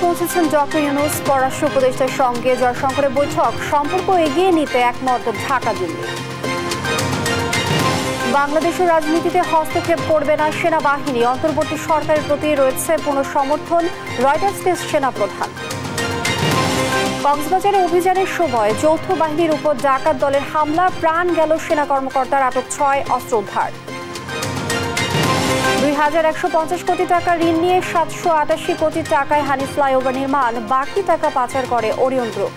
পৌঁছেছেন ডক্টর ইউনূস। পররাষ্ট্র উপদেষ্টার সঙ্গে জয়শঙ্করের বৈঠক, সম্পর্ক এগিয়ে নিতে একমত ঢাকা দিল্লি। বাংলাদেশের রাজনীতিতে হস্তক্ষেপ করবে না সেনাবাহিনী, অন্তর্বর্তী সরকারের প্রতি রয়েছে পূর্ণ সমর্থন, রয়টার্সকে সেনাপ্রধান। কক্সবাজারে অভিযানের সময় যৌথ বাহিনীর উপর ডাকাত দলের হামলা, প্রাণ গেল সেনা কর্মকর্তার, আটক 6, অস্ত্র উদ্ধার। 2150 কোটি টাকা ঋণ নিয়ে 788 কোটি টাকায় হানি ফ্লাইওভার নির্মাণ, বাকি টাকা পাচার করে ওরিয়ন গ্রুপ।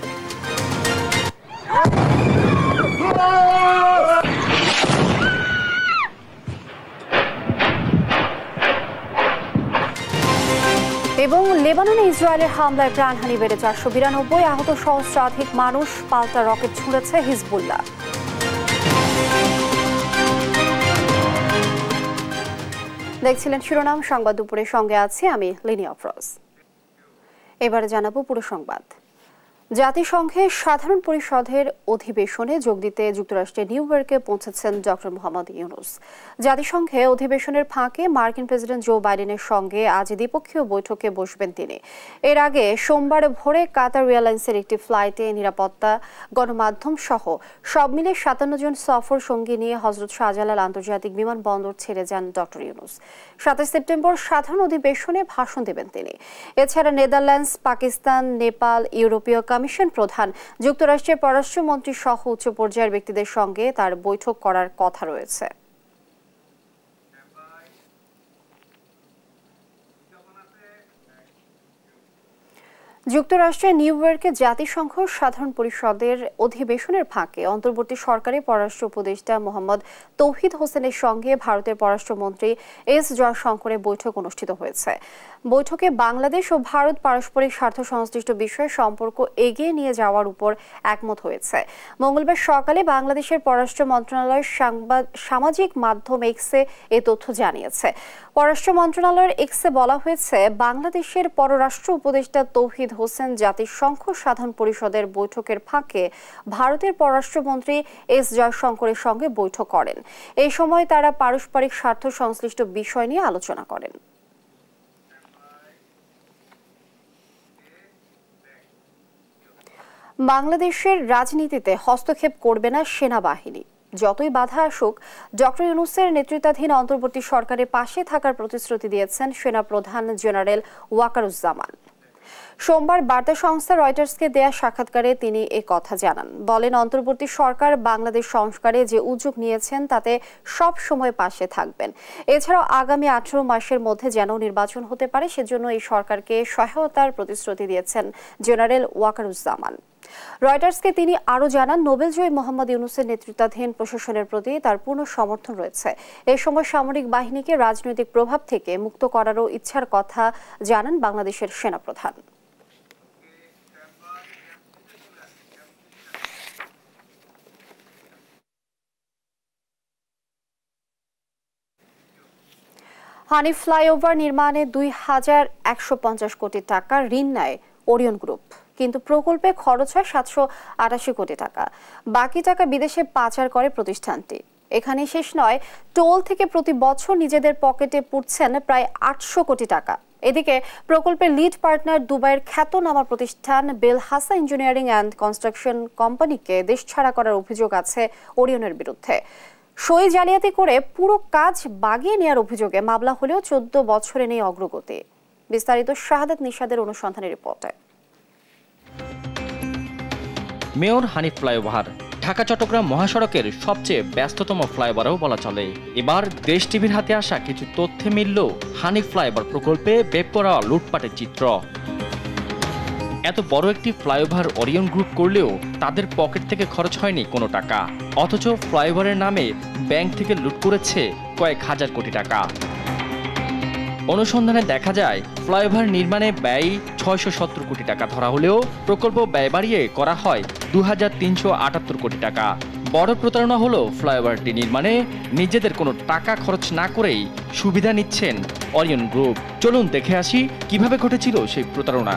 এবং লেবাননে ইসরায়েলের হামলায় প্রাণহানি বেড়ে 492, আহত সহস্রাধিক মানুষ, পাল্টা রকেট ছুঁড়েছে হিজবুল্লাহ। দেখছিলেন শিরোনাম সংবাদ দুপুরের, সঙ্গে আছি আমি লিনি আফরোজ। এবারে জানাবো পুরো সংবাদ। জাতিসংঘের সাধারণ পরিষদের অধিবেশনে যোগ দিতে যুক্তরাষ্ট্রের নিউ ইয়র্কে পৌঁছেছেন ডক্টর মোহাম্মদ ইউনূস। জাতিসংঘে অধিবেশনের ফাঁকে মার্কিন প্রেসিডেন্ট জো বাইডেনের সঙ্গে আজ দ্বিপক্ষীয় বৈঠকে বসবেন তিনি। এর আগে সোমবার ভোরে কাতার এয়ারলাইন্সের একটি ফ্লাইটে নিরাপত্তা, গণমাধ্যম সহ সব মিলে 57 জন সফর সঙ্গী নিয়ে হজরত শাহজালাল আন্তর্জাতিক বিমানবন্দর ছেড়ে যান ডক্টর ইউনূস। 27 সেপ্টেম্বর সাধারণ অধিবেশনে ভাষণ দেবেন তিনি। এছাড়া নেদারল্যান্ডস, পাকিস্তান, নেপাল, ইউরোপীয় কমিশন প্রধান, যুক্তরাষ্ট্রের পররাষ্ট্রমন্ত্রী সহ উচ্চ পর্যায়ের ব্যক্তিদের সঙ্গে তার বৈঠক করার কথা রয়েছে। যুক্তরাষ্ট্রের নিউ ইয়র্কে জাতিসংঘ সাধারণ পরিষদের অধিবেশনের ফাঁকে অন্তর্বর্তী সরকারের পররাষ্ট্র উপদেষ্টা মোহাম্মদ তৌহিদ হোসেনের সঙ্গে ভারতের পররাষ্ট্রমন্ত্রী এস জয়শঙ্করের বৈঠক অনুষ্ঠিত হয়েছে। বৈঠকে বাংলাদেশ ও ভারত পারস্পরিক স্বার্থ সংশ্লিষ্ট বিষয়ে সম্পর্ক এগিয়ে নিয়ে যাওয়ার উপর একমত হয়েছে। মঙ্গলবার সকালে বাংলাদেশের পররাষ্ট্র মন্ত্রণালয়ের সামাজিক মাধ্যম এক্সে এ তথ্য জানিয়েছে। পররাষ্ট্র মন্ত্রণালয়ের এক্সে বলা হয়েছে, বাংলাদেশের পররাষ্ট্র উপদেষ্টা তৌহিদ হোসেন জাতিসংঘ সাধারণ পরিষদের বৈঠকের ফাঁকে ভারতের পররাষ্ট্রমন্ত্রী এস জয়শঙ্করের সঙ্গে বৈঠক করেন। এই সময় তারা পারস্পরিক স্বার্থ সংশ্লিষ্ট বিষয় নিয়ে আলোচনা করেন। বাংলাদেশের রাজনীতিতে হস্তক্ষেপ করবে না সেনাবাহিনী, যতই বাধা আসুক ডক্টর ইউনূসের নেতৃত্বাধীন অন্তর্বর্তী সরকারের পাশে থাকার প্রতিশ্রুতি দিয়েছেন সেনাপ্রধান জেনারেল ওয়াকারুজ্জামান। সোমবার বার্তা সংস্থা রয়টার্সকে দেয়া সাক্ষাৎকারে তিনি এ কথা জানান। বলেন, অন্তর্বর্তী সরকার বাংলাদেশ সংস্কারে যে উদ্যোগ নিয়েছেন তাতে সব সময় পাশে থাকবেন। এছাড়াও আগামী 18 মাসের মধ্যে যেন নির্বাচন হতে পারে সেজন্য এই সরকারকে সহায়তার প্রতিশ্রুতি দিয়েছেন জেনারেল ওয়াকারুজ্জামান। রয়টার্সকে তিনি আরও জানান, নোবেলজয়ী মোহাম্মদ ইউনূসের নেতৃত্বাধীন প্রশাসনের প্রতি তার পূর্ণ সমর্থন রয়েছে। এ সময় সামরিক বাহিনীকে রাজনৈতিক প্রভাব থেকে মুক্ত করারও ইচ্ছার কথা জানান বাংলাদেশের সেনাপ্রধান। হানি ফ্লাইওভার নির্মাণে 2150 কোটি টাকা ঋণ নেয় ওরিয়ন গ্রুপ, কিন্তু প্রকল্পে খরচ হয় 788 কোটি টাকা। বাকি টাকা বিদেশে পাচার করে প্রতিষ্ঠানটি। এখানে শেষ নয়, টোল থেকে প্রতি বছর নিজেদের পকেটে পুড়ছেন প্রায় 800 কোটি টাকা। এদিকে প্রকল্পের লিড পার্টনার দুবাইয়ের খ্যাতনামা প্রতিষ্ঠান বেলহাসা ইঞ্জিনিয়ারিং অ্যান্ড কনস্ট্রাকশন কোম্পানিকে দেশছাড়া করার অভিযোগ আছে ওরিয়নের বিরুদ্ধে। সই জালিয়াতি করে পুরো কাজ বাগিয়ে নেওয়ার অভিযোগে মামলা হলেও 14 বছরে নেই অগ্রগতি। বিস্তারিত শাহাদাত নিশাদের অনুসন্ধানের রিপোর্টে। মেয়র হানি ফ্লাইওভার ঢাকা চট্টগ্রাম মহাসড়কের সবচেয়ে ব্যস্ততম ফ্লাইওভারও বলা চলে। এবার দেশ টিভির হাতে আসা কিছু তথ্যে মিলল হানি ফ্লাইওভার প্রকল্পে বেপরোয়া লুটপাটের চিত্র। এত বড় একটি ফ্লাইওভার ওরিয়ন গ্রুপ করলেও তাদের পকেট থেকে খরচ হয়নি কোনো টাকা, অথচ ফ্লাইওভারের নামে ব্যাংক থেকে লুট করেছে কয়েক হাজার কোটি টাকা। অনুসন্ধানে দেখা যায়, ফ্লাইওভার নির্মাণে ব্যয় 670 কোটি টাকা ধরা হলেও প্রকল্প ব্যয় বাড়িয়ে করা হয় 2378 কোটি টাকা। বড় প্রতারণা হলো, ফ্লাইওভারটি নির্মাণে নিজেদের কোনো টাকা খরচ না করেই সুবিধা নিচ্ছেন ওরিয়ন গ্রুপ। চলুন দেখে আসি কিভাবে ঘটেছিল সেই প্রতারণা।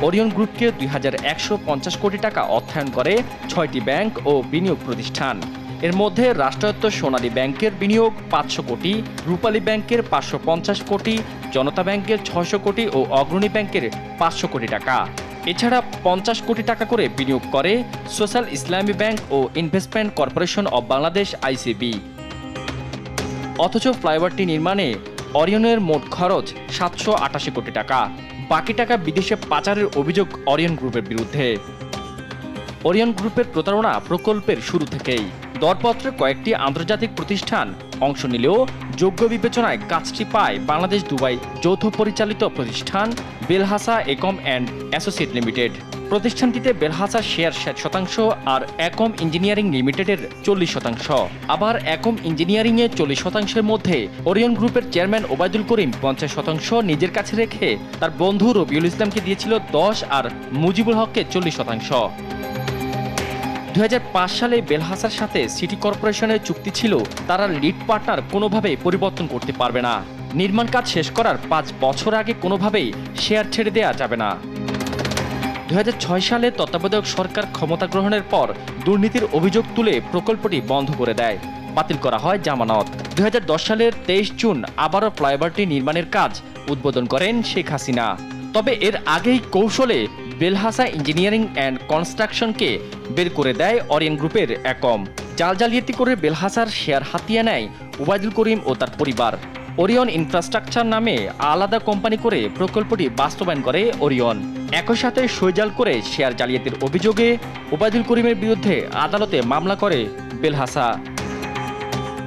ওরিয়ন গ্রুপকে 2150 কোটি টাকা অর্থায়ন করে 6টি ব্যাংক ও বিনিয়োগ প্রতিষ্ঠান। এর মধ্যে রাষ্ট্রায়ত্ত সোনালী ব্যাংকের বিনিয়োগ 500 কোটি, রূপালী ব্যাংকের 550 কোটি, জনতা ব্যাংকের 600 কোটি ও অগ্রণী ব্যাংকের 500 কোটি টাকা। এছাড়া 50 কোটি টাকা করে বিনিয়োগ করে সোশ্যাল ইসলামী ব্যাংক ও investment corporation of Bangladesh ICB. অথচ ফ্লাইওভারটি নির্মাণে অরিয়নের মোট খরচ 788 কোটি টাকা। বাকি টাকা বিদেশে পাচারের অভিযোগ অরিয়ন গ্রুপের বিরুদ্ধে। অরিয়ন গ্রুপের প্রতারণা প্রকল্পের শুরু থেকেই। দরপত্রে কয়েকটি আন্তর্জাতিক প্রতিষ্ঠান অংশ নিলেও যোগ্য বিবেচনায় কাজটি পায় বাংলাদেশ দুবাই যৌথ পরিচালিত প্রতিষ্ঠান বেলহাসা একম and associate limited. প্রতিষ্ঠানটিতে বেলহাসা share 60% R Ekam engineering লিমিটেডের 40%। আবার একম ইঞ্জিনিয়ারিংয়ে 40%-এর মধ্যে অরিয়ন গ্রুপের চেয়ারম্যান ওবায়দুল করিম 50% নিজের কাছে রেখে তার বন্ধু রবিউল ইসলামকে দিয়েছিল 10 আর মুজিবুল হককে 40%। 2005 সালে বেলহাসার সাথে সিটি কর্পোরেশনের চুক্তি ছিল তারা লিড পার্টনার কোনোভাবেই পরিবর্তন করতে পারবে না। নির্মাণ কাজ শেষ করার 5 বছর আগে কোনোভাবেই শেয়ার ছেড়ে দেওয়া যাবে না। 2006 সালে তত্ত্বাবধায়ক সরকার ক্ষমতা গ্রহণের পর দুর্নীতির অভিযোগ তুলে প্রকল্পটি বন্ধ করে দেয়, বাতিল করা হয় জামানত। 2010 সালের 23 জুন আবারও ফ্লাইওভারটি নির্মাণের কাজ উদ্বোধন করেন শেখ হাসিনা। তবে এর আগেই কৌশলে বেলহাসা ইঞ্জিনিয়ারিং অ্যান্ড কনস্ট্রাকশনকে বের করে দেয় অরিয়ন গ্রুপের একম। জালিয়াতি করে বেলহাসার শেয়ার হাতিয়ে নেয় ওবায়দুল করিম ও তার পরিবার। ওরিয়ন ইনফ্রাস্ট্রাকচার নামে আলাদা কোম্পানি করে প্রকল্পটি বাস্তবায়ন করে ওরিয়ন। একই সাথে সইজাল করে শেয়ার জালিয়াতির অভিযোগে ওবায়দুল করিমের বিরুদ্ধে আদালতে মামলা করে বেলহাসা।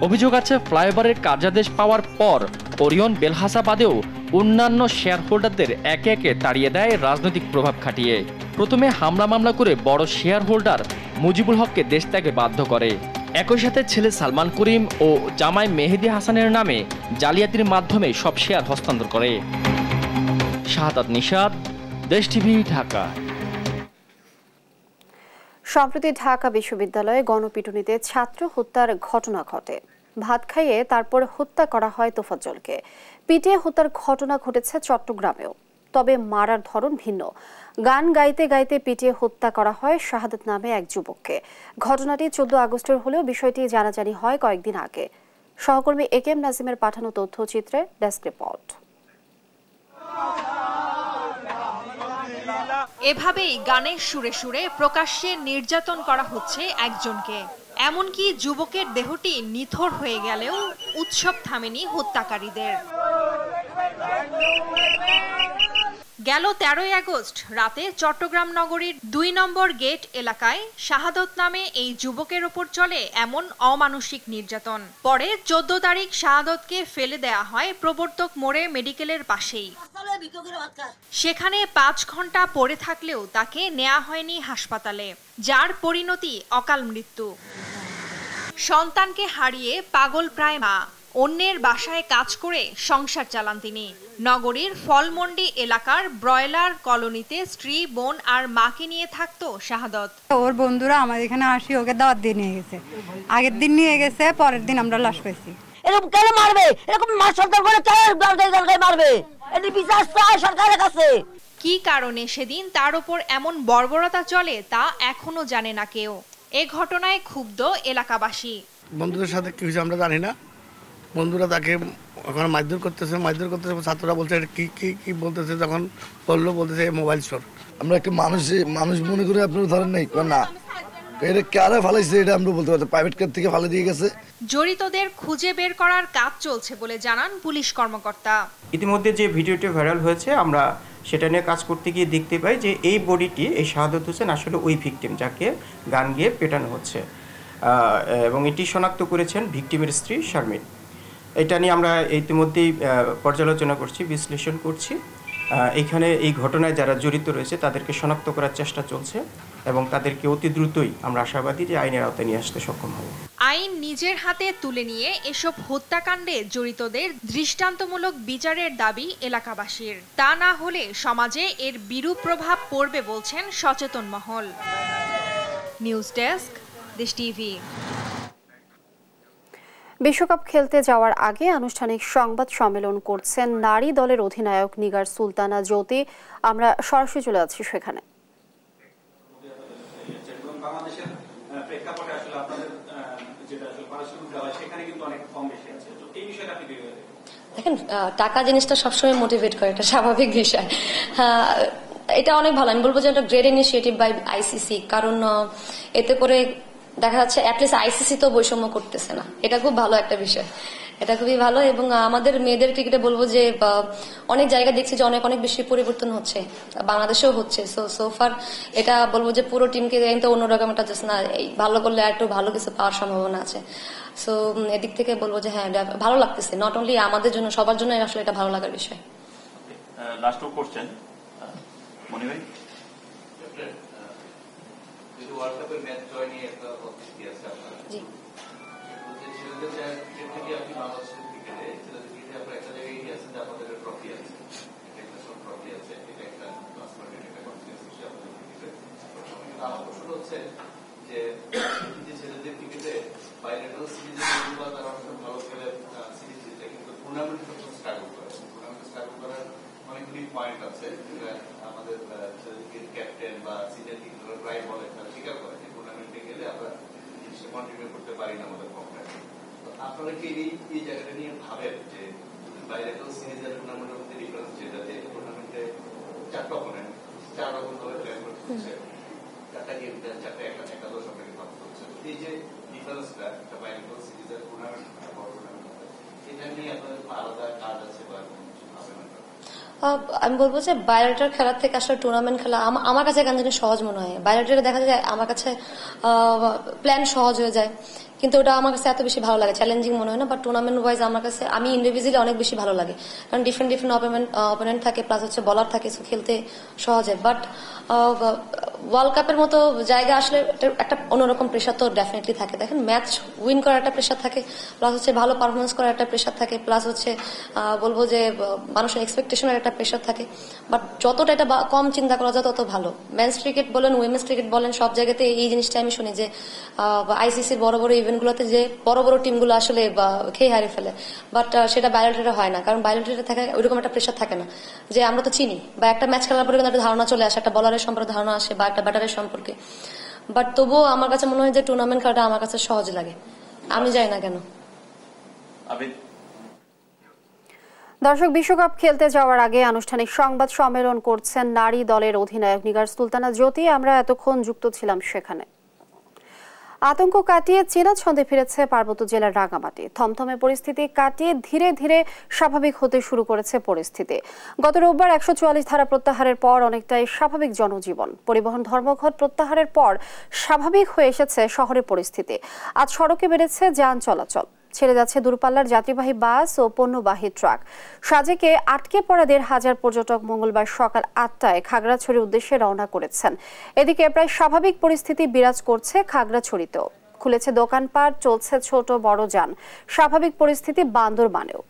অভিযোগ আছে ফ্লাইওভারের কার্যাদেশ পাওয়ার পর ওরিয়ন বেলহাসা বাদেও অন্যান্য শেয়ার হোল্ডারদের একে একে তাড়িয়ে দেয় রাজনৈতিক প্রভাব খাটিয়ে। প্রথমে হামলা মামলা করে বড় শেয়ার হোল্ডার মুজিবুল হককে দেশ ত্যাগে বাধ্য করে। একই সাথে ছেলে সালমান করিম ও জামাই মেহেদি হাসানের নামে জালিয়াতির মাধ্যমে সব শেয়ার হস্তান্তর করে। শাহাদাত নিশাত, দেশ টিভি, ঢাকা। সম্প্রতি ঢাকা বিশ্ববিদ্যালয়ে গণপিটুনিতে ছাত্র হত্যার ঘটনা ঘটে। ভাত খাইয়ে তারপর হত্যা করা হয় তোফাজ্জলকে। পিটিয়ে হত্যার ঘটনা ঘটেছে চট্টগ্রামেও, তবে মারার ধরন ভিন্ন। গান গাইতে গাইতে পিটিয়ে হত্যা করা হয় শাহাদাত নামে এক যুবককে। ঘটনাটি 14 আগস্টের হলেও বিষয়টি জানাজানি হয় কয়েকদিন আগে। সহকর্মী একেম নাজিমের পাঠানো তথ্যচিত্রে ডেস্ক রিপোর্ট। এভাবেই গানের সুরে সুরে প্রকাশ্যে নির্যাতন করা হচ্ছে একজনকে। এমনকি যুবকের দেহটি নিথর হয়ে গেলেও উৎসব থামেনি হত্যাকারীদের। গেল 13 আগস্ট রাতে চট্টগ্রাম নগরীর 2 নম্বর গেট এলাকায় শাহাদত নামে এই যুবকের ওপর চলে এমন অমানসিক নির্যাতন। পরে 14 তারিখ শাহাদতকে ফেলে দেয়া হয় প্রবর্তক মোড়ে মেডিকেলের পাশেই। সেখানে 5 ঘন্টা পড়ে থাকলেও তাকে নেওয়া হয়নি হাসপাতালে, যার পরিণতি অকাল মৃত্যু। সন্তানকে হারিয়ে পাগল প্রায় মা। অন্যের বাসায় কাজ করে সংসার চালান তিনি। নগরীর ফলমন্ডি এলাকার ব্রয়লার কলোনিতে স্ত্রী, বোন আর মাকে নিয়ে থাকতো শাহাদত। ওর বন্ধুরা আমাদের এখানে আসি ওকে দাওয়াত দিয়ে নিয়ে গেছে। আগের দিন নিয়ে গেছে, পরের দিন আমরা লাশ পাইছি। এরকম কেন মারবে? এরকম সরকার করে কেন মারবে? এটি বিচার চাই সরকারের কাছে। কি কারণে সেদিন তার উপর এমন বর্বরতা চলে তা এখনো জানে না কেউ। এ ঘটনায় ক্ষুব্ধ এলাকাবাসী। বন্ধুদের সাথে কি হয়েছে আমরা জানি না। বন্ধুরা তাকে ওখানে মারধর করতেছে, ছাত্ররা বলছে কি কি কি বলতেছে, যখন বললো বলতেছে মোবাইল চোর। আমরা একটা মানুষ মনে করে আপনারা ধরেন নাই না, এটা কারা ফালাইছে এটা আমরা বলতে পারছি। প্রাইভেট কার থেকে ফালা দিয়ে গেছে। জড়িতদের খুঁজে বের করার কাজ চলছে বলে জানান পুলিশ কর্মকর্তা। ইতিমধ্যে যে ভিডিওটি ভাইরাল হয়েছে, আমরা সেটা নিয়ে কাজ করতে গিয়ে দেখতে পাই যে এই বডিটি, এই শাহাদত হোসেন আসলে ওই ভিকটিম যাকে গান গিয়ে পেটানো হচ্ছে, এবং এটি শনাক্ত করেছেন ভিকটিমের স্ত্রী শারমিন। এটা নিয়ে আমরা ইতিমধ্যেই পর্যালোচনা করছি, বিশ্লেষণ করছি। এখানে এই ঘটনায় যারা জড়িত রয়েছে তাদেরকে শনাক্ত করার চেষ্টা চলছে এবং তাদেরকে অতি দ্রুতই আমরা আশাবাদী যে আইনের আওতায় নিয়ে আসতে সক্ষম হব। আইন নিজের হাতে তুলে নিয়ে এসব হত্যাকাণ্ডে জড়িতদের দৃষ্টান্তমূলক বিচারের দাবি এলাকাবাসীর। তা না হলে সমাজে এর বিরূপ প্রভাব পড়বে বলছেন সচেতন মহল। নিউজ ডেস্ক, দেশ টিভি। বিশ্বকাপ খেলতে যাওয়ার আগে আনুষ্ঠানিক সংবাদ সম্মেলন করছেন নারী দলের অধিনায়ক নিগার সুলতানা জ্যোতি। আমরা সরাসরি চলে যাচ্ছি সেখানে। দেখেন টাকা জিনিসটা সবসময় মোটিভেট করে, এটা স্বাভাবিক বিষয়। এটা অনেক ভালো, আমি বলবো যে এটা গ্রেট ইনিশিয়েটিভ বাই আইসিসি, কারণ এতে করে দেখা যাচ্ছে অ্যাটলিস্ট আইসিসি তো বৈষম্য করতেছে না, এটা খুব ভালো একটা বিষয়, এটা খুবই ভালো। এবং আমাদের মেয়েদের ক্রিকেটে বলবো যে অনেক জায়গায় দেখছি যে অনেক অনেক বেশি পরিবর্তন হচ্ছে, বাংলাদেশেও হচ্ছে। সোফার এটা বলবো যে পুরো টিমকে কিন্তু অন্যরকম একটা জাস্ট না, ভালো করলে একটু ভালো কিছু পাওয়ার সম্ভাবনা আছে। সো এদিক থেকে বলবো যে হ্যাঁ এটা ভালো লাগতেছে, নট অনলি আমাদের জন্য, সবার জন্য আসলে এটা ভালো লাগার বিষয়। লাস্ট কোশ্চেন মনি ভাই, ওয়ার্ল্ড কাপের ম্যাচ জয় নিয়ে একটা অতিথি আছে আপনারা, জি ছেলেদের ক্রিকেট থেকে আপনি বাংলাদেশের ক্রিকেটে ছেলেদের ক্রিকেটে আপনার একটা জায়গায় এগিয়ে আছেন যে আপনাদের ট্রফি আছে, একটা ট্রফি আছে, এটা একটা ক্লাস মার্কেট, একটা কনফিডেন্স আপনাদের ক্রিকেটে। আমার প্রশ্ন হচ্ছে যে ছেলেদের ক্রিকেটে বাইলেটারাল সিরিজে তারা অনেক ভালো খেলে সিরিজ জিতলে, কিন্তু টুর্নামেন্ট সবসময় স্ট্রাগল করে, টুর্নামেন্ট স্ট্রাগল করার অনেকগুলি পয়েন্ট আছে আমাদের ক্যাপ্টেন বা সিনিয়র ক্রিকেটার প্রায় বলে, তারা স্বীকার করে যে টুর্নামেন্টে গেলে আমরা জিনিসটা কন্টিনিউ করতে পারি না আমাদের পক্ষে। তো আপনারা কি এই জায়গাটা নিয়ে ভাবেন যে বাইলেটারাল সিরিজ আর টুর্নামেন্টের মধ্যে ডিফারেন্স, যেটা যে টুর্নামেন্টে 4টা অপোনেন্ট 4 রকম ভাবে প্ল্যান করতে হচ্ছে, 4টা গেম দেন, 4টা একাদশ আপনাকে ভাবতে হচ্ছে, এই যে ডিফারেন্সটা একটা বাইলেটারাল সিরিজ আর টুর্নামেন্ট বড় টুর্নামেন্ট, এটা নিয়ে আপনাদের আলাদা কাজ আছে বা আমি বলবো যে বাইরেটার খেলার থেকে আসলে টুর্নামেন্ট খেলা আমার কাছে কেন জানি সহজ মনে হয়। বাইরেটারে দেখা যায় আমার কাছে প্ল্যান সহজ হয়ে যায়, কিন্তু ওটা আমার কাছে এত বেশি ভালো লাগে, চ্যালেঞ্জিং মনে হয় না। বাট টুর্নামেন্ট ওয়াইজ আমার কাছে আমি ইন্ডিভিজুয়ালি অনেক বেশি ভালো লাগে, কারণ ডিফারেন্ট ডিফারেন্ট অপোনেন্ট থাকে, প্লাস হচ্ছে বলার থাকে, খেলতে সহজ হয়। বাট ওয়ার্ল্ড কাপের মতো জায়গা আসলে একটা অন্যরকম প্রেশার তো ডেফিনেটলি থাকে। দেখেন ম্যাচ উইন করার একটা প্রেশার থাকে, প্লাস হচ্ছে ভালো পারফরমেন্স করার একটা প্রেশার থাকে, প্লাস হচ্ছে বলবো যে মানুষের এক্সপেকটেশনের একটা প্রেশার থাকে। বাট যতটা এটা কম চিন্তা করা যায় তত ভালো। মেন্স ক্রিকেট বলেন, উইমেন্স ক্রিকেট বলেন, সব জায়গাতে এই জিনিসটা আমি শুনি যে আইসিসির বড় বড় ইভেন্টগুলোতে যে বড় বড় টিমগুলো আসলে খেয়ে হারিয়ে ফেলে, বাট সেটা বাইরেটারে হয় না, কারণ বাইরেটারে থাকে ওইরকম একটা প্রেশার থাকে না যে আমরা তো চিনি, বা একটা ম্যাচ খেলার পরে কিন্তু একটা ধারণা চলে আসে, একটা বলারের সম্পর্কে ধারণা আসে বা একটা ব্যাটারের সম্পর্কে। বাট তবুও আমার কাছে মনে হয় যে টুর্নামেন্ট খেলাটা আমার কাছে সহজ লাগে, আমি জানি না কেন। দর্শক, বিশ্বকাপ খেলতে যাওয়ার আগে আনুষ্ঠানিক সংবাদ সম্মেলন করছেন নারী দলের অধিনায়ক নিগার সুলতানা জ্যোতি। আমরা এতক্ষণ যুক্ত ছিলাম সেখানে। আতঙ্ক কাটিয়ে চেনা ছন্দে ফিরেছে পার্বত্য জেলার রাঙামাটি। থমথমে পরিস্থিতি কাটিয়ে ধীরে ধীরে স্বাভাবিক হতে শুরু করেছে পরিস্থিতি। গত রোববার 144 ধারা প্রত্যাহারের পর অনেকটাই স্বাভাবিক জনজীবন। পরিবহন ধর্মঘট প্রত্যাহারের পর স্বাভাবিক হয়ে এসেছে শহরের পরিস্থিতি। আজ সড়কে বেড়েছে যান চলাচল, ছেড়ে যাচ্ছে দূরপাল্লার যাত্রীবাহী বাস ও পণ্যবাহী ট্রাক। সাজেকে আটকে পড়া 1,500 পর্যটক মঙ্গলবার সকাল 8টায় খাগড়াছড়ির উদ্দেশ্যে রওনা করেছেন। এদিকে প্রায় স্বাভাবিক পরিস্থিতি বিরাজ করছে খাগড়াছড়িতেও। খুলেছে দোকানপাট, চলছে ছোট বড় যান। স্বাভাবিক পরিস্থিতি বান্দরবানেও।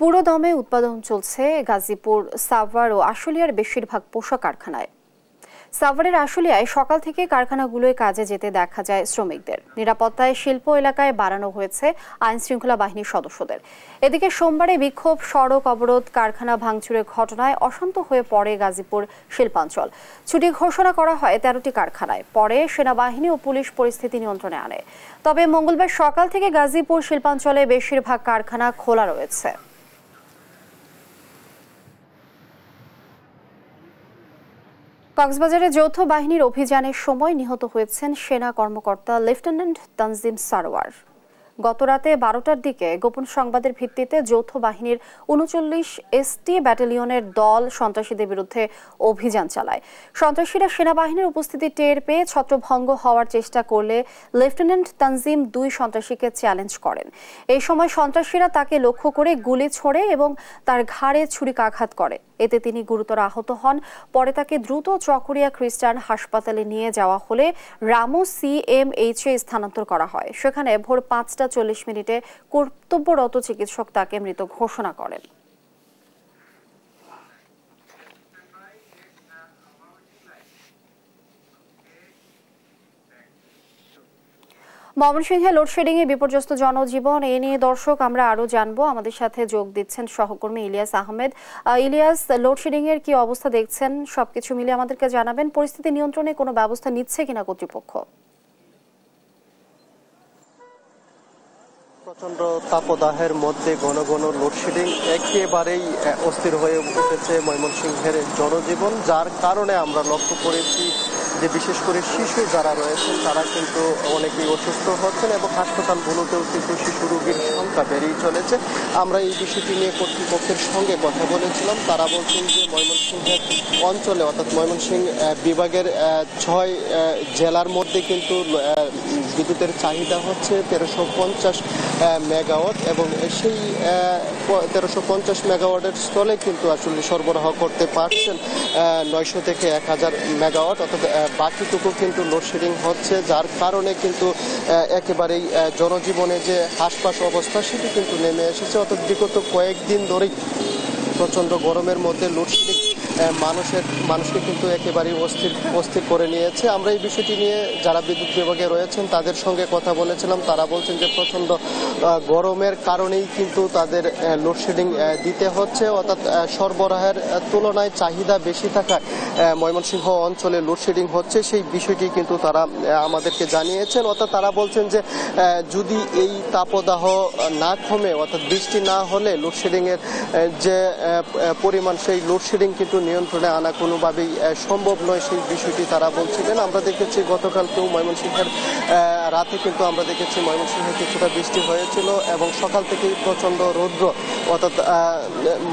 পুরো দমে উৎপাদন চলছে গাজীপুর, সাভার ও আশুলিয়ার বেশিরভাগ পোশাক কারখানায়। সাভারের আশুলিয়ায় সকাল থেকে কারখানাগুলোয় কাজে যেতে দেখা যায় শ্রমিকদের। নিরাপত্তায় শিল্প এলাকায় বাড়ানো হয়েছে আইন শৃঙ্খলা বাহিনীর সদস্যদের। এদিকে সোমবারে বিক্ষোভ, সড়ক অবরোধ, কারখানা ভাঙচুরের ঘটনায় অশান্ত হয়ে পড়ে গাজীপুর শিল্পাঞ্চল। ছুটি ঘোষণা করা হয় 13টি কারখানায়। পরে সেনাবাহিনী ও পুলিশ পরিস্থিতি নিয়ন্ত্রণে আনে। তবে মঙ্গলবার সকাল থেকে গাজীপুর শিল্পাঞ্চলে বেশিরভাগ কারখানা খোলা রয়েছে। কক্সবাজারে যৌথ বাহিনীর অভিযানের সময় নিহত হয়েছেন সেনা কর্মকর্তা লেফটেন্যান্ট তানজিম সারোয়ার। গতরাতে 12টার দিকে গোপন সংবাদের ভিত্তিতে যৌথ বাহিনীর 39 এসটি ব্যাটালিয়নের দল সন্ত্রাসীদের বিরুদ্ধে অভিযান চালায়। সন্ত্রাসীরা সেনাবাহিনীর উপস্থিতি টের পেয়ে ছত্রভঙ্গ হওয়ার চেষ্টা করলে লেফটেন্যান্ট তানজিম 2 সন্ত্রাসীকে চ্যালেঞ্জ করেন। এই সময় সন্ত্রাসীরা তাকে লক্ষ্য করে গুলি ছোড়ে এবং তার ঘাড়ে ছুরিকাঘাত করে। এতে তিনি গুরুতর আহত হন। পরে তাকে দ্রুত চকরিয়া খ্রিস্টান হাসপাতালে নিয়ে যাওয়া হলে রামু CMH-এ স্থানান্তর করা হয়। সেখানে ভোর 5:40 কর্তব্যরত চিকিৎসক তাকে মৃত ঘোষণা করেন। ময়মনসিংহে লোডশেডিং এ বিপর্যস্ত জনজীবন, এ নিয়ে দর্শক আমরা আরো জানবো। আমাদের সাথে যোগ দিচ্ছেন সহকর্মী ইলিয়াস আহমেদ। ইলিয়াস, লোডশেডিং এর কি অবস্থা দেখছেন? সবকিছু মিলে আমাদেরকে জানাবেন। পরিস্থিতি নিয়ন্ত্রণে কোনো ব্যবস্থা নিচ্ছে কিনা কর্তৃপক্ষ? প্রচণ্ড তাপদাহের মধ্যে ঘন ঘন লোডশেডিং একেবারেই অস্থির হয়ে উঠেছে ময়মনসিংহের জনজীবন, যার কারণে আমরা লক্ষ্য করেছি যে বিশেষ করে শিশু যারা রয়েছেন তারা কিন্তু অনেকেই অসুস্থ হচ্ছেন এবং হাসপাতালগুলোতেও কিন্তু শিশু রোগীর সংখ্যা বেড়েই চলেছে। আমরা এই বিষয়টি নিয়ে কর্তৃপক্ষের সঙ্গে কথা বলেছিলাম। তারা বলছেন যে ময়মনসিংহের অঞ্চলে অর্থাৎ ময়মনসিংহ বিভাগের 6 জেলার মধ্যে কিন্তু বিদ্যুতের চাহিদা হচ্ছে 1350 মেগাওয়াট এবং সেই 1350 মেগাওয়াটের স্থলে কিন্তু আসলে সরবরাহ করতে পারছেন 900 থেকে 1000 মেগাওয়াট, অর্থাৎ বাকিটুকু কিন্তু লোডশেডিং হচ্ছে, যার কারণে কিন্তু একেবারেই জনজীবনে যে হাসপাস অবস্থা সেটি কিন্তু নেমে এসেছে। অর্থাৎ বিগত কয়েকদিন ধরেই প্রচণ্ড গরমের মধ্যে লোডশেডিং মানুষকে কিন্তু একেবারেই অস্থির করে নিয়েছে। আমরা এই বিষয়টি নিয়ে যারা বিদ্যুৎ বিভাগে রয়েছেন তাদের সঙ্গে কথা বলেছিলাম। তারা বলছেন যে প্রচণ্ড গরমের কারণেই কিন্তু তাদের লোডশেডিং দিতে হচ্ছে, অর্থাৎ সরবরাহের তুলনায় চাহিদা বেশি থাকায় ময়মনসিংহ অঞ্চলে লোডশেডিং হচ্ছে, সেই বিষয়টি কিন্তু তারা আমাদেরকে জানিয়েছেন। অর্থাৎ তারা বলছেন যে যদি এই তাপদাহ না কমে, অর্থাৎ বৃষ্টি না হলে লোডশেডিংয়ের যে পরিমাণ সেই লোডশেডিং কিন্তু নিয়ন্ত্রণে আনা কোনোভাবেই সম্ভব নয়, সেই বিষয়টি তারা বলছিলেন। আমরা দেখেছি গতকালকেও ময়মনসিংহের রাতে কিন্তু আমরা দেখেছি ময়মনসিংহে কিছুটা বৃষ্টি হয়েছিল এবং সকাল থেকেই প্রচণ্ড রৌদ্র, অর্থাৎ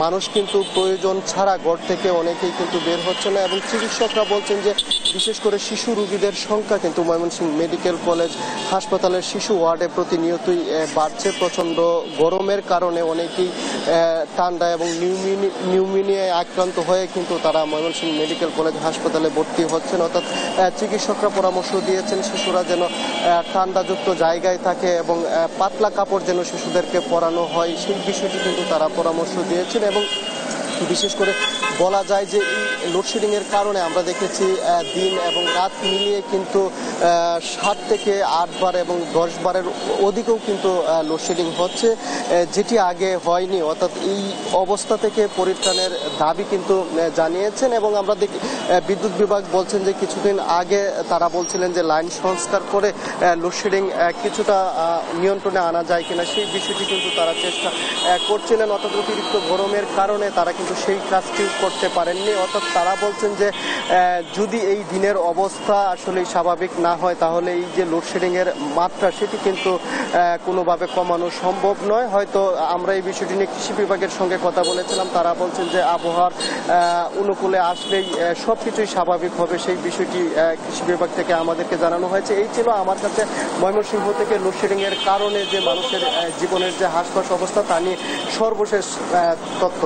মানুষ কিন্তু প্রয়োজন ছাড়া ঘর থেকে অনেকেই কিন্তু বের হচ্ছে না এবং চিকিৎসকরা বলছেন যে বিশেষ করে শিশু রোগীদের সংখ্যা কিন্তু ময়মনসিংহ মেডিকেল কলেজ হাসপাতালের শিশু ওয়ার্ডে প্রতিনিয়তই বাড়ছে। প্রচণ্ড গরমের কারণে অনেকেই ঠান্ডা এবং নিউমোনিয়ায় আক্রান্ত হয়ে কিন্তু তারা ময়মনসিংহ মেডিকেল কলেজ হাসপাতালে ভর্তি হচ্ছেন। অর্থাৎ চিকিৎসকরা পরামর্শ দিয়েছেন শিশুরা যেন ঠান্ডাযুক্ত জায়গায় থাকে এবং পাতলা কাপড় যেন শিশুদেরকে পরানো হয়, সেই বিষয়টি কিন্তু তারা পরামর্শ দিয়েছেন। এবং বিশেষ করে বলা যায় যে এই লোডশেডিংয়ের কারণে আমরা দেখেছি দিন এবং রাত মিলিয়ে কিন্তু 7 থেকে 8 বার এবং 10 বারের অধিকও কিন্তু লোডশেডিং হচ্ছে, যেটি আগে হয়নি। অর্থাৎ এই অবস্থা থেকে পরিত্রাণের দাবি কিন্তু জানিয়েছেন এবং আমরা দেখি বিদ্যুৎ বিভাগ বলছেন যে কিছুদিন আগে তারা বলছিলেন যে লাইন সংস্কার করে লোডশেডিং কিছুটা নিয়ন্ত্রণে আনা যায় কিনা, সেই বিষয়টি কিন্তু তারা চেষ্টা করছিলেন। অর্থাৎ অতিরিক্ত গরমের কারণে তারা কিন্তু সেই কাজটি করতে পারেননি। অর্থাৎ তারা বলছেন যে যদি এই দিনের অবস্থা আসলে স্বাভাবিক না হয় তাহলে এই যে লোডশেডিংয়ের মাত্রা সেটি কিন্তু কোনোভাবে কমানো সম্ভব নয়। হয়তো আমরা এই বিষয়টি নিয়ে কৃষি বিভাগের সঙ্গে কথা বলেছিলাম, তারা বলছেন যে আবহাওয়ার অনুকূলে আসলেই সব কিছুই স্বাভাবিক হবে, সেই বিষয়টি কৃষি বিভাগ থেকে আমাদেরকে জানানো হয়েছে। এই ছিল আমার কাছে ময়মনসিংহ থেকে লোডশেডিংয়ের কারণে যে মানুষের জীবনের যে হাসপাস অবস্থা তা নিয়ে সর্বশেষ তথ্য।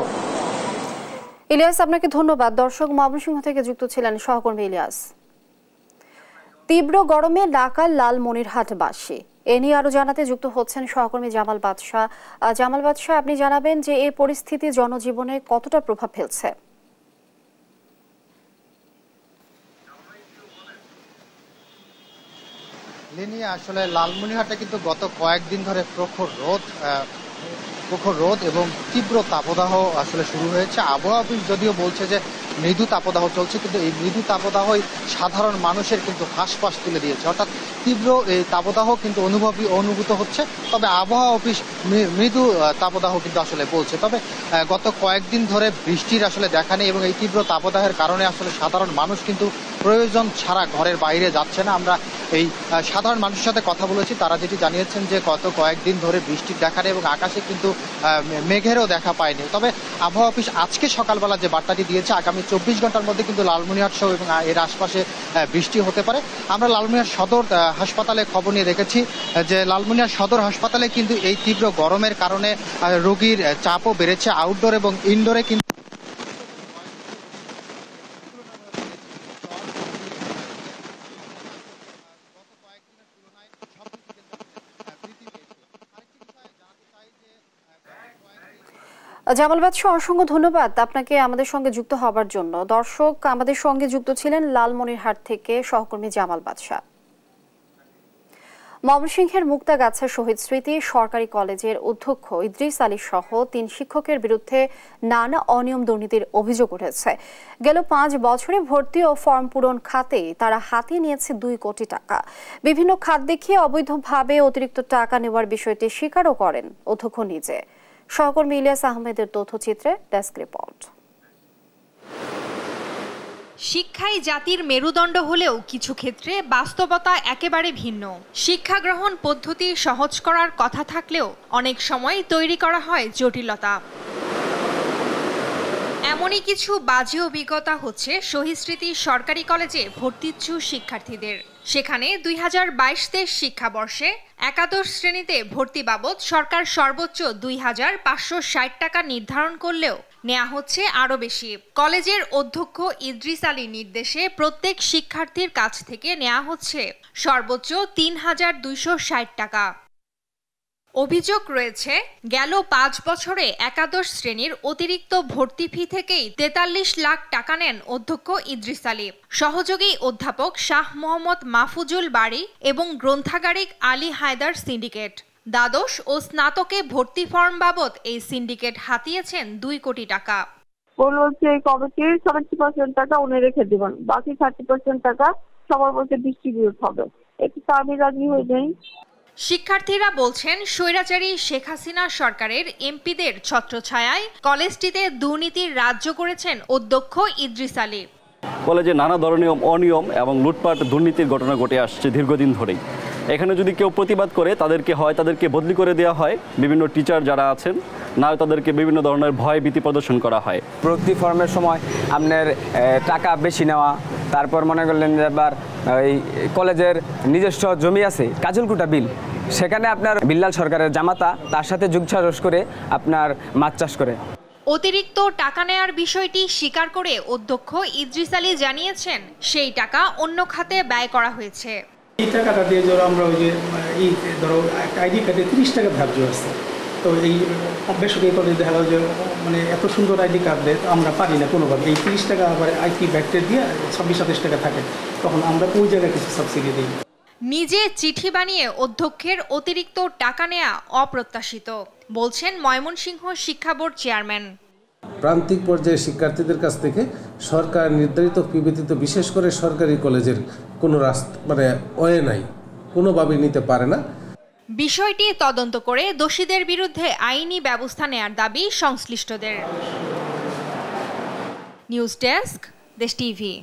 ইলিয়াস, আপনাকে ধন্যবাদ। দর্শক, ময়মনসিংহ থেকে যুক্ত ছিলেন সহকর্মী ইলিয়াস। তীব্র গরমে ঢাকার লালমনিরহাটবাসী, এ নিয়ে আরো জানাতে যুক্ত হচ্ছেন সহকর্মী জামাল বাদশাহ। জামাল বাদশাহ, আপনি জানাবেন যে এই পরিস্থিতি জনজীবনে কতটা প্রভাব ফেলছে? আসলে লালমনিরহাটে কিন্তু গত কয়েকদিন ধরে প্রখর রোদ এবং তীব্র তাপদাহ আসলে শুরু হয়েছে। আবহাওয়া অফিস যদিও বলছে যে মৃদু তাপদাহ চলছে, কিন্তু এই মৃদু তাপদাহই সাধারণ মানুষের কিন্তু হাঁসফাঁস তুলে দিয়েছে। অর্থাৎ তীব্র এই তাপদাহ কিন্তু অনুভূত হচ্ছে, তবে আবহাওয়া অফিস মৃদু তাপদাহ কিন্তু আসলে বলছে। তবে গত কয়েকদিন ধরে বৃষ্টির আসলে দেখা নেই এবং এই তীব্র তাপদাহের কারণে আসলে সাধারণ মানুষ কিন্তু প্রয়োজন ছাড়া ঘরের বাইরে যাচ্ছে না। আমরা এই সাধারণ মানুষের সাথে কথা বলেছি, তারা যেটি জানিয়েছেন যে গত কয়েকদিন ধরে বৃষ্টির দেখা নেই এবং আকাশে কিন্তু মেঘেরও দেখা পায়নি। তবে আবহাওয়া অফিস আজকে সকালবেলা যে বার্তাটি দিয়েছে, আগামী 24 ঘন্টার মধ্যে কিন্তু লালমনিরহাট সহ এবং এর আশপাশে বৃষ্টি হতে পারে। আমরা লালমনিরহাট সদর হাসপাতালে খবর নিয়ে দেখেছি যে লালমনিরহাট সদর হাসপাতালে কিন্তু এই তীব্র গরমের কারণে রোগীর চাপও বেড়েছে। আউটডোর এবং ইনডোরে কিন্তু জামাল বাদশাহ, অসংখ্য ধন্যবাদ আপনাকে আমাদের সঙ্গে যুক্ত হবার জন্য। দর্শক, আমাদের সঙ্গে যুক্ত ছিলেন লালমনিরহাট থেকে সহকর্মী জামাল বাদশাহ। ময়মনসিংহের মুক্তাগাছা শহীদ স্মৃতি সরকারি কলেজের অধ্যক্ষ ইদ্রিস আলী সহ 3 শিক্ষকের বিরুদ্ধে নানা অনিয়ম দুর্নীতির অভিযোগ উঠেছে। গেল 5 বছরে ভর্তি ও ফর্ম পূরণ খাতে তারা হাতিয়ে নিয়েছে 2 কোটি টাকা। বিভিন্ন খাত দেখিয়ে অবৈধভাবে অতিরিক্ত টাকা নেওয়ার বিষয়টি স্বীকারও করেন অধ্যক্ষ নিজে। সহকর্মী ইলিয়াস আহমেদের তথ্যচিত্রে ডেস্ক রিপোর্ট। শিক্ষাই জাতির মেরুদণ্ড হলেও কিছু ক্ষেত্রে বাস্তবতা একেবারে ভিন্ন। শিক্ষা গ্রহণ পদ্ধতি সহজ করার কথা থাকলেও অনেক সময় তৈরি করা হয় জটিলতা। এমনই কিছু বাজে অভিজ্ঞতা হচ্ছে শহীদ স্মৃতি সরকারি কলেজে ভর্তিচ্ছু শিক্ষার্থীদের। সেখানে 2022-23 শিক্ষাবর্ষে একাদশ শ্রেণীতে ভর্তি বাবদ সরকার সর্বোচ্চ 2,560 টাকা নির্ধারণ করলেও নেওয়া হচ্ছে আরও বেশি। কলেজের অধ্যক্ষ ইদ্রিস আলীর নির্দেশে প্রত্যেক শিক্ষার্থীর কাছ থেকে নেওয়া হচ্ছে সর্বোচ্চ 3,260 টাকা। অভিযোগ রয়েছে গেল 5 বছরে একাদশ শ্রেণীর অতিরিক্ত ভর্তি ফি থেকেই 43 লাখ টাকা নেন অধ্যক্ষ ইদ্রিস আলী। সহযোগী অধ্যাপক শাহ মোহাম্মদ মাহফুজুল বাড়ি এবং গ্রন্থাগারিক আলী হায়দার সিন্ডিকেট। দ্বাদশ ও স্নাতকে ভর্তি ফর্ম বাবদ এই সিন্ডিকেট হাতিয়েছেন 2 কোটি টাকা। বলছে এই কমিটির 70% টাকা উনি রেখে দিবেন, বাকি 30% টাকা সবার মধ্যে ডিস্ট্রিবিউট হবে। এটা আমি রাজি হয়ে যাই। শিক্ষার্থীরা বলছেন স্বৈরাচারী শেখ হাসিনা সরকারের এমপিদের ছত্রছায়ায় কলেজটিতে দুর্নীতির রাজ্য করেছেন অধ্যক্ষ ইদ্রিস আলী। কলেজে নানা ধরনের অনিয়ম এবং লুটপাট দুর্নীতির ঘটনা ঘটে আসছে দীর্ঘদিন ধরেই। এখানে যদি কেউ প্রতিবাদ করে তাদেরকে বদলি করে দেওয়া হয়, বিভিন্ন টিচার যারা আছেন না তাদেরকে বিভিন্ন ধরনের ভয় ভীতি প্রদর্শন করা হয়। ভর্তি ফর্মের সময় আপনার টাকা বেশি নেওয়া, তারপর মনে করলেন যে এবার এই কলেজের নিজস্ব জমি আছে কাজলকুটা বিল, সেখানে আপনার বিল্লাল সরকারের জামাতা তার সাথে যুগসাজশ করে আপনার মাছ চাষ করে। অতিরিক্ত টাকা নেয়ার বিষয়টি স্বীকার করে অধ্যক্ষ ইদ্রিস আলী জানিয়েছেন সেই টাকা অন্য খাতে ব্যয় করা হয়েছে। এই টাকাটা দিয়ে ধরো আমরা ওই যে এই ধরো আইডি কার্ডে 30 টাকা ধার্য আছে, তো এই বেসরকারি কলেজে দেখা গেল যে মানে এত সুন্দর আইডি কার্ড দেয় আমরা পারি না কোনোভাবে। এই 30 টাকা আবার আইটি ব্যাকটের দিয়ে 26-27 টাকা থাকে, তখন আমরা ওই জায়গায় কিছু সাবসিডি দিই। নিজে চিঠি বানিয়ে অধ্যক্ষের অতিরিক্ত টাকা নেয়া অপ্রত্যাশিত বলছেন ময়মনসিংহ শিক্ষা বোর্ড চেয়ারম্যান। প্রান্তিক পর্যায়ে শিক্ষার্থীদের কাছ থেকে সরকার নির্ধারিত ফি ব্যতীত বিশেষ করে সরকারি কলেজের কোনো ওয়ে নাই, কোনোভাবেই নিতে পারে না। বিষয়টি তদন্ত করে দোষীদের বিরুদ্ধে আইনি ব্যবস্থা নেয়ার দাবি সংশ্লিষ্টদের। নিউজ ডেস্ক, দেশ টিভি।